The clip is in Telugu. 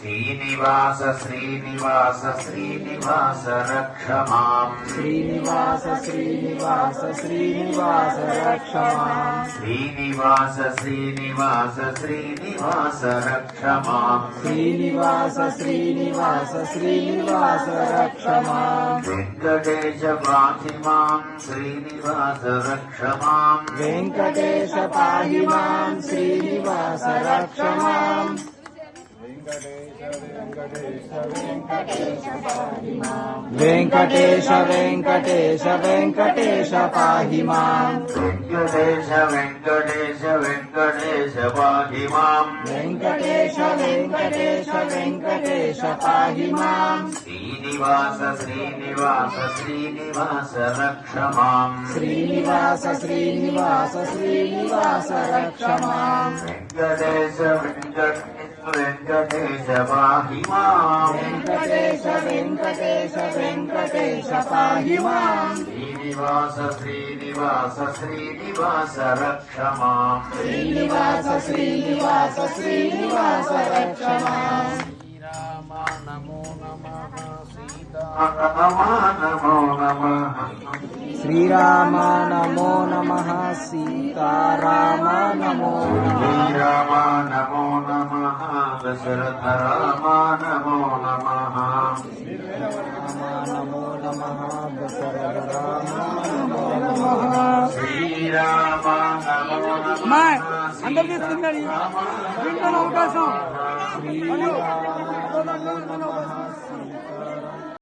శ్రీనివాస శ్రీనివాస శ్రీనివాస రక్ష మాం శ్రీనివాస శ్రీనివాస శ్రీనివాస రక్ష మాం శ్రీనివాస శ్రీనివాస శ్రీనివాస రక్ష మాం శ్రీనివాస శ్రీనివాస శ్రీనివాస రక్ష మాం వెంకటేశ పాహి మాం శ్రీనివాస రక్ష మాం వెంకటేశ పాహి మాం శ్రీనివాస రక్ష మాం వెంకటేశ వెంకటేశ వెంకటేశ పాహి మాం వెంకటేశ వెంకటేశ వెంకటేశ పాహి మాం వెంకటేశ వెంకటేశ వెంకటేశ పాహి మాం శ్రీనివాస శ్రీనివాస శ్రీనివాస రక్ష మాం శ్రీనివాస శ్రీనివాస శ్రీనివాస రక్ష మాం వెంకటేశ వెంకటేశ వెంకటేశ పాహి మాం వెంకటేశ వెంకటేశ వెంకటేశ పాహి మాం శ్రీనివాస శ్రీనివాస శ్రీనివాస రక్ష మాం శ్రీనివాస శ్రీనివాస శ్రీనివాస రక్ష మాం నమో నమః శ్రీరామ నమో నమః సీతారామ నమో శ్రీరామ నమో నమః దశరథ రామ నమో నమః నమో నమః దశరథ రామ నమో నమః శ్రీరామ నమో నమః అందరికీ అవకాశం శ్రీరామ నమో నమః